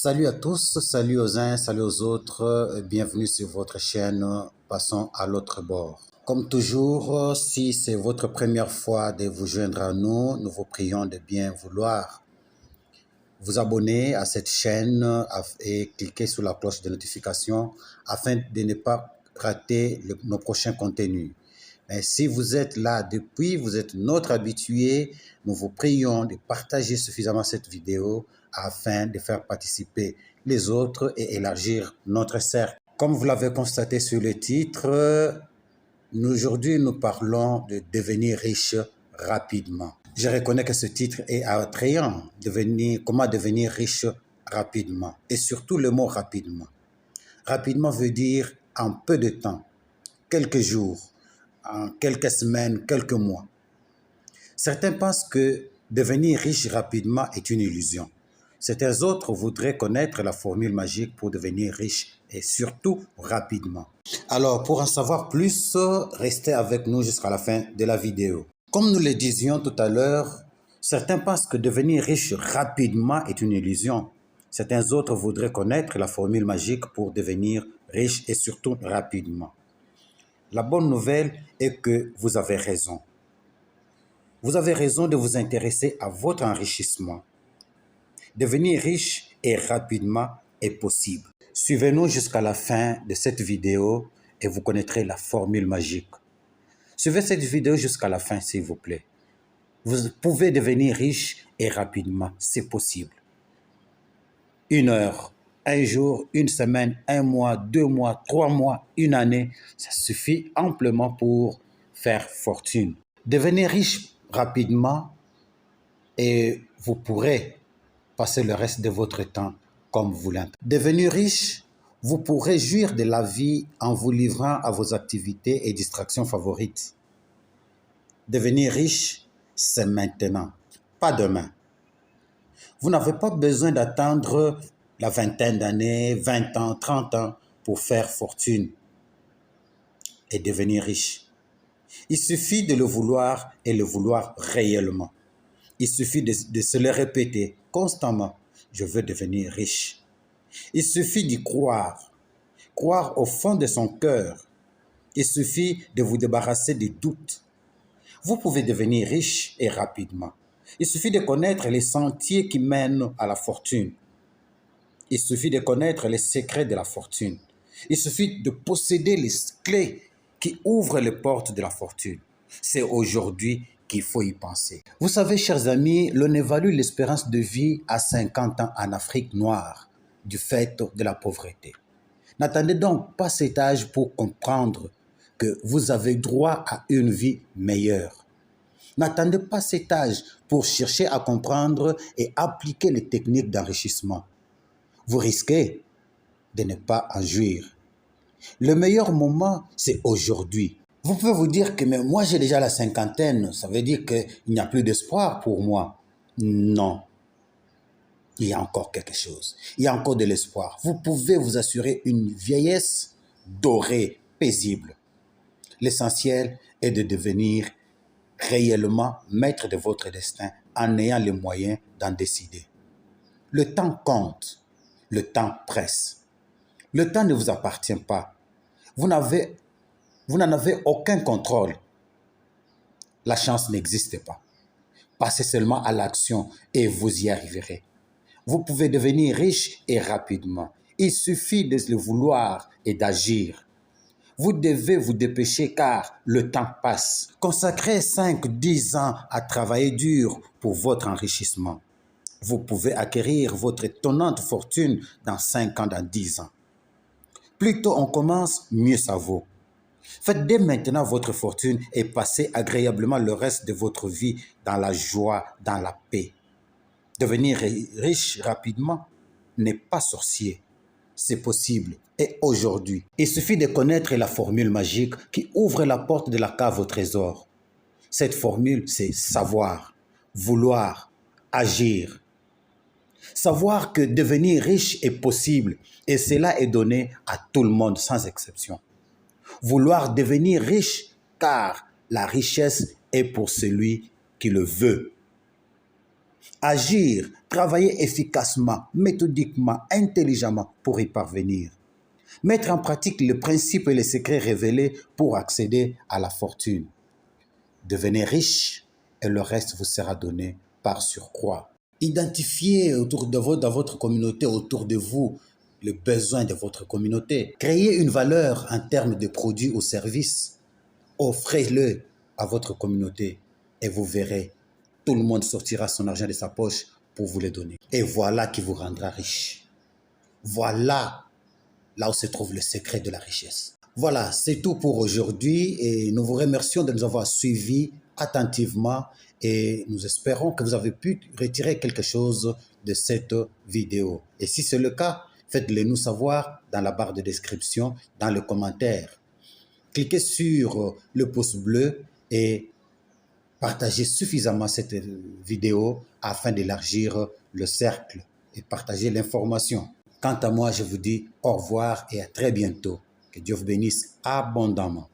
Salut à tous, salut aux uns, salut aux autres, bienvenue sur votre chaîne, passons à l'autre bord. Comme toujours, si c'est votre première fois de vous joindre à nous, nous vous prions de bien vouloir vous abonner à cette chaîne et cliquer sur la cloche de notification afin de ne pas rater nos prochains contenus. Mais si vous êtes là depuis, vous êtes notre habitué, nous vous prions de partager suffisamment cette vidéo afin de faire participer les autres et élargir notre cercle. Comme vous l'avez constaté sur le titre, aujourd'hui nous parlons de devenir riche rapidement. Je reconnais que ce titre est attrayant, comment devenir riche rapidement et surtout le mot rapidement. Rapidement veut dire en peu de temps, quelques jours, en quelques semaines, quelques mois. Certains pensent que devenir riche rapidement est une illusion. Certains autres voudraient connaître la formule magique pour devenir riche et surtout rapidement. Alors, pour en savoir plus, restez avec nous jusqu'à la fin de la vidéo. Comme nous le disions tout à l'heure, certains pensent que devenir riche rapidement est une illusion. Certains autres voudraient connaître la formule magique pour devenir riche et surtout rapidement. La bonne nouvelle est que vous avez raison. Vous avez raison de vous intéresser à votre enrichissement. Devenir riche et rapidement est possible. Suivez-nous jusqu'à la fin de cette vidéo et vous connaîtrez la formule magique. Suivez cette vidéo jusqu'à la fin, s'il vous plaît. Vous pouvez devenir riche et rapidement, c'est possible. 1 heure, 1 jour, 1 semaine, 1 mois, 2 mois, 3 mois, 1 année, ça suffit amplement pour faire fortune. Devenez riche rapidement et vous pourrez passer le reste de votre temps comme vous l'entendez. Devenir riche, vous pourrez jouir de la vie en vous livrant à vos activités et distractions favorites. Devenir riche, c'est maintenant, pas demain. Vous n'avez pas besoin d'attendre la vingtaine d'années, 20 ans, 30 ans pour faire fortune et devenir riche. Il suffit de le vouloir et le vouloir réellement. Il suffit de se le répéter constamment. Je veux devenir riche. Il suffit d'y croire. Croire au fond de son cœur. Il suffit de vous débarrasser des doutes. Vous pouvez devenir riche et rapidement. Il suffit de connaître les sentiers qui mènent à la fortune. Il suffit de connaître les secrets de la fortune. Il suffit de posséder les clés qui ouvrent les portes de la fortune. C'est aujourd'hui qu'il faut y penser. Vous savez, chers amis, l'on évalue l'espérance de vie à 50 ans en Afrique noire du fait de la pauvreté. N'attendez donc pas cet âge pour comprendre que vous avez droit à une vie meilleure. N'attendez pas cet âge pour chercher à comprendre et appliquer les techniques d'enrichissement. Vous risquez de ne pas en jouir. Le meilleur moment, c'est aujourd'hui. Vous pouvez vous dire que mais moi j'ai déjà la cinquantaine, ça veut dire qu'il n'y a plus d'espoir pour moi. Non, il y a encore quelque chose. Il y a encore de l'espoir. Vous pouvez vous assurer une vieillesse dorée, paisible. L'essentiel est de devenir réellement maître de votre destin en ayant les moyens d'en décider. Le temps compte, le temps presse. Le temps ne vous appartient pas. Vous n'en avez aucun contrôle. La chance n'existe pas. Passez seulement à l'action et vous y arriverez. Vous pouvez devenir riche et rapidement. Il suffit de le vouloir et d'agir. Vous devez vous dépêcher car le temps passe. Consacrez 5-10 ans à travailler dur pour votre enrichissement. Vous pouvez acquérir votre étonnante fortune dans 5 ans, dans 10 ans. Plus tôt on commence, mieux ça vaut. Faites dès maintenant votre fortune et passez agréablement le reste de votre vie dans la joie, dans la paix. Devenir riche rapidement n'est pas sorcier. C'est possible. Et aujourd'hui, il suffit de connaître la formule magique qui ouvre la porte de la cave au trésor. Cette formule, c'est savoir, vouloir, agir. Savoir que devenir riche est possible et cela est donné à tout le monde sans exception. Vouloir devenir riche car la richesse est pour celui qui le veut. Agir, travailler efficacement, méthodiquement, intelligemment pour y parvenir. Mettre en pratique le principe et les secrets révélés pour accéder à la fortune. Devenez riche et le reste vous sera donné par surcroît. Identifiez dans votre communauté, autour de vous, le besoin de votre communauté. Créez une valeur en termes de produits ou services. Offrez-le à votre communauté et vous verrez, tout le monde sortira son argent de sa poche pour vous le donner. Et voilà qui vous rendra riche. Voilà là où se trouve le secret de la richesse. Voilà, c'est tout pour aujourd'hui et nous vous remercions de nous avoir suivis attentivement et nous espérons que vous avez pu retirer quelque chose de cette vidéo. Et si c'est le cas, faites-le nous savoir dans la barre de description, dans le commentaire. Cliquez sur le pouce bleu et partagez suffisamment cette vidéo afin d'élargir le cercle et partager l'information. Quant à moi, je vous dis au revoir et à très bientôt. Que Dieu vous bénisse abondamment.